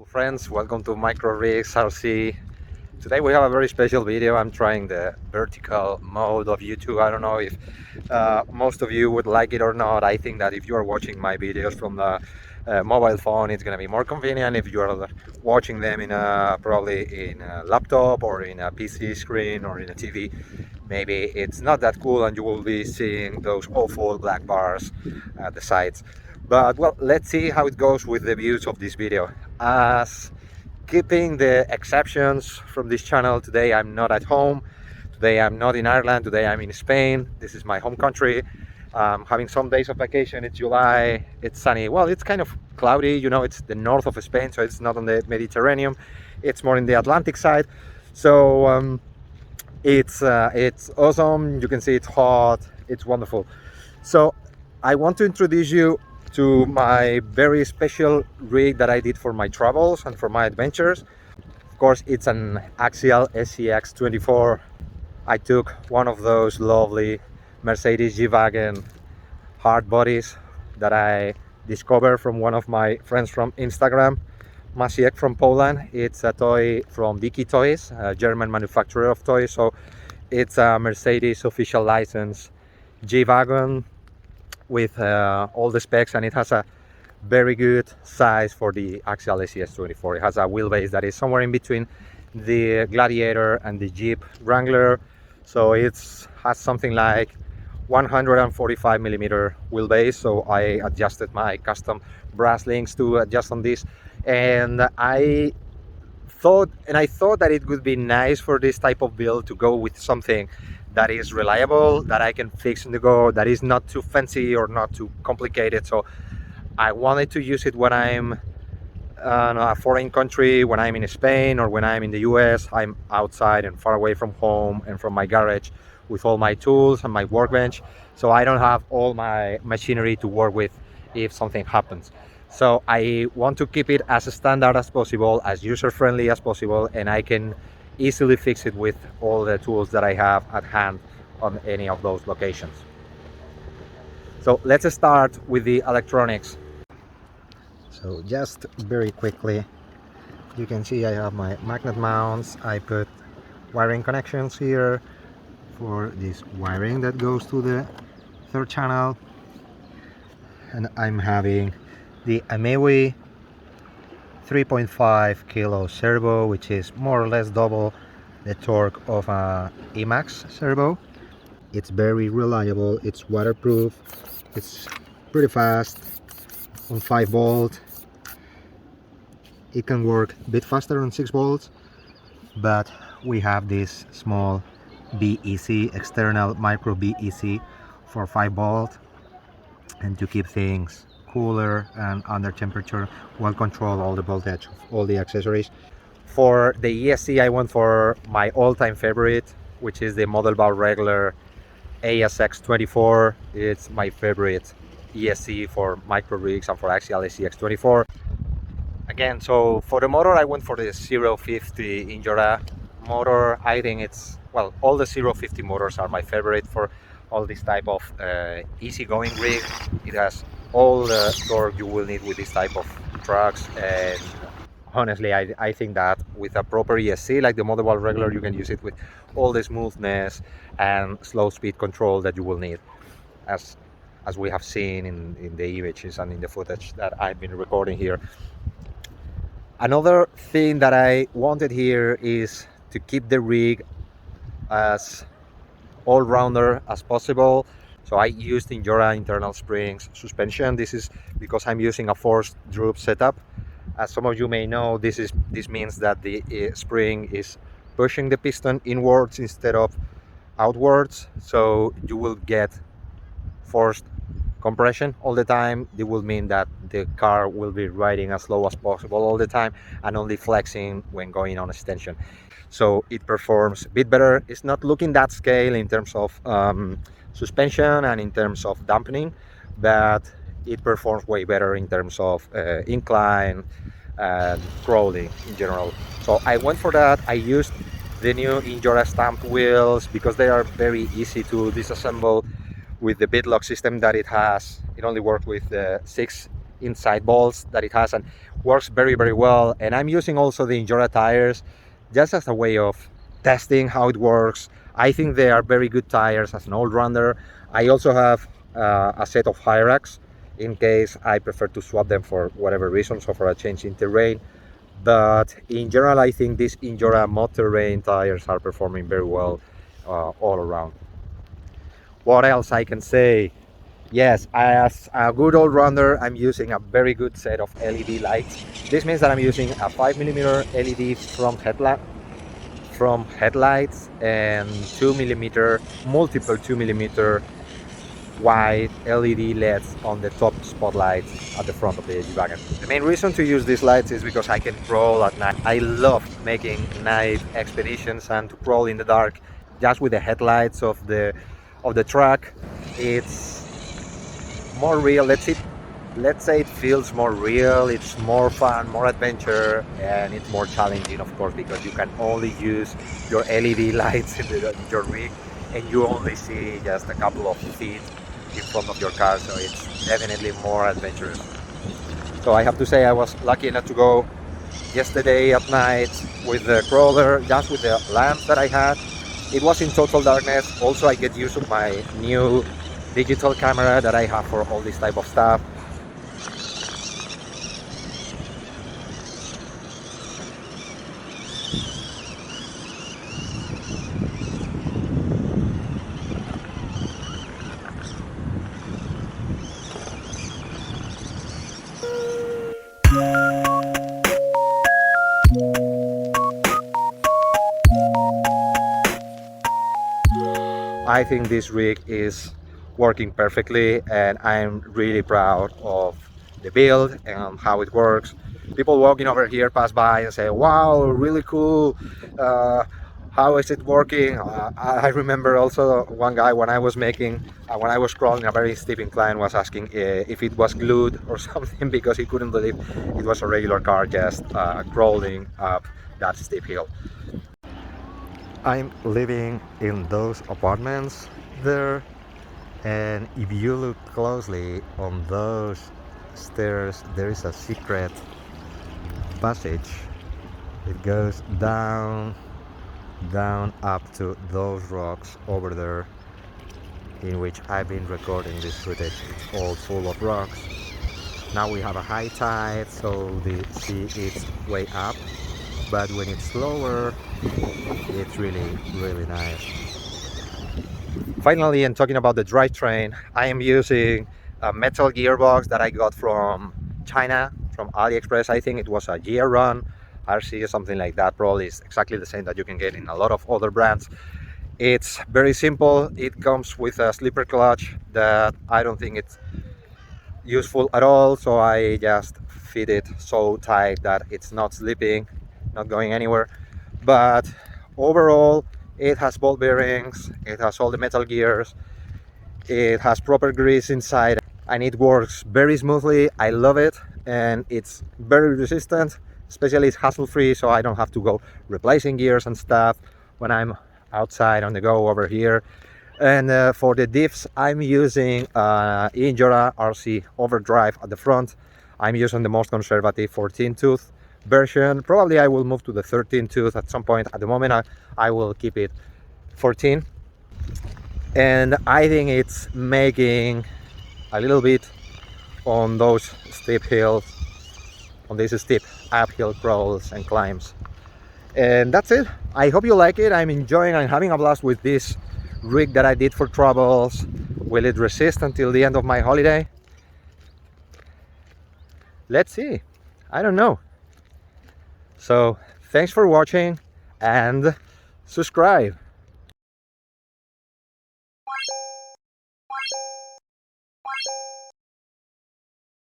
Friends, welcome to Micro Rigs RC. Today we have a very special video. I'm trying the vertical mode of YouTube. I don't know if most of you would like it or not. I think that if you are watching my videos from the mobile phone, it's going to be more convenient. If you are watching them in probably in a laptop or in a PC screen or in a TV, maybe it's not that cool and you will be seeing those awful black bars at the sides. But well, let's see how it goes with the views of this video. As keeping the exceptions from this channel, today I'm not at home. Today I'm not in Ireland. Today I'm in Spain. This is my home country. Having some days of vacation. It's July. It's sunny. Well, it's kind of cloudy. You know, it's the north of Spain, so it's not on the Mediterranean. It's more in the Atlantic side. So it's awesome. You can see it's hot. It's wonderful. So I want to introduce you to my very special rig that I did for my travels and for my adventures. Of course, it's an Axial SCX24. I took one of those lovely Mercedes G-Wagon hard bodies that I discovered from one of my friends from Instagram, Maciek from Poland. It's a toy from Dicky Toys, a German manufacturer of toys. So it's a Mercedes official license G-Wagon with all the specs, and it has a very good size for the Axial SCX24. It has a wheelbase that is somewhere in between the Gladiator and the Jeep Wrangler. So it has something like 145 millimeter wheelbase. So I adjusted my custom brass links to adjust on this, and I thought that it would be nice for this type of build to go with something that is reliable, that I can fix on the go, that is not too fancy or not too complicated. So I wanted to use it when I'm in a foreign country, when I'm in Spain or when I'm in the US. I'm outside and far away from home and from my garage with all my tools and my workbench. So I don't have all my machinery to work with if something happens. So I want to keep it as standard as possible, as user-friendly as possible, and I can easily fix it with all the tools that I have at hand on any of those locations. So let's start with the electronics. So just very quickly, you can see I have my magnet mounts. I put wiring connections here for this wiring that goes to the third channel, and I'm having the Amewi 3.5 kilo servo, which is more or less double the torque of a Emax servo. It's very reliable, it's waterproof, it's pretty fast on 5 volt. It can work a bit faster on 6 volts, but we have this small BEC, external micro BEC for 5 volt, and to keep things cooler and under temperature while control all the voltage of all the accessories. For the ESC, I went for my all-time favorite, which is the Model Bar Regular ASX24. It's my favorite ESC for micro rigs and for Axial SCX24. Again, so for the motor, I went for the 050 Injora motor. I think it's, well, all the 050 motors are my favorite for all this type of easygoing rig. It has all the torque you will need with this type of trucks, and honestly I think that with a proper ESC like the Model Bar Regular, you can use it with all the smoothness and slow speed control that you will need, as we have seen in the images and in the footage that I've been recording here. Another thing that I wanted here is to keep the rig as all-rounder as possible. So I used Injora internal springs suspension. This is because I'm using a forced droop setup. As some of you may know, this means that the spring is pushing the piston inwards instead of outwards. So you will get forced compression all the time, it will mean that the car will be riding as low as possible all the time and only flexing when going on extension. So it performs a bit better. It's not looking that scale in terms of suspension and in terms of dampening, but it performs way better in terms of incline and crawling in general. So I went for that. I used the new Injora stamped wheels because they are very easy to disassemble with the bit lock system that it has. It only works with the 6 inside bolts that it has and works very, very well. And I'm using also the Injora tires just as a way of testing how it works. I think they are very good tires as an all-rounder. I also have a set of Hyrax in case I prefer to swap them for whatever reason, so for a change in terrain. But in general, I think these Injora mod terrain tires are performing very well all around. What else I can say? Yes, as a good all-rounder, I'm using a very good set of LED lights. This means that I'm using a 5mm LED from headlights and 2mm, multiple 2mm wide LED LEDs on the top spotlights at the front of the G-Wagon. The main reason to use these lights is because I can crawl at night. I love making night expeditions and to crawl in the dark just with the headlights of the truck. It's more real. Let's say it feels more real. It's more fun, more adventure, and it's more challenging, of course, because you can only use your LED lights in your rig, and you only see just a couple of feet in front of your car, so it's definitely more adventurous. So I have to say I was lucky enough to go yesterday at night with the crawler, just with the lamps that I had. It was in total darkness. Also, I get used to my new digital camera that I have for all this type of stuff. I think this rig is working perfectly, and I'm really proud of the build and how it works. People walking over here pass by and say, wow, really cool, how is it working? I remember also one guy when I was crawling a very steep incline was asking if it was glued or something, because he couldn't believe it was a regular car just crawling up that steep hill. I'm living in those apartments there, and if you look closely on those stairs, there is a secret passage. It goes down up to those rocks over there, in which I've been recording this footage. It's all full of rocks. Now we have a high tide, so the sea is way up, but when it's lower, it's really, really nice. Finally, and talking about the drivetrain, I am using a metal gearbox that I got from China, from AliExpress. I think it was a year run, RC or something like that. Probably is exactly the same that you can get in a lot of other brands. It's very simple. It comes with a slipper clutch that I don't think it's useful at all, so I just fit it so tight that it's not slipping, not going anywhere. But overall, it has ball bearings, it has all the metal gears, it has proper grease inside, and it works very smoothly. I love it, and it's very resistant, especially it's hassle-free, so I don't have to go replacing gears and stuff when I'm outside on the go over here. And for the diffs, I'm using Injora RC overdrive at the front. I'm using the most conservative 14-tooth version. Probably I will move to the 13-tooth at some point. At the moment, I will keep it 14. And I think it's making a little bit on those steep hills, on these steep uphill crawls and climbs. And that's it. I hope you like it. I'm enjoying and having a blast with this rig that I did for travels. Will it resist until the end of my holiday? Let's see. I don't know. So thanks for watching and subscribe.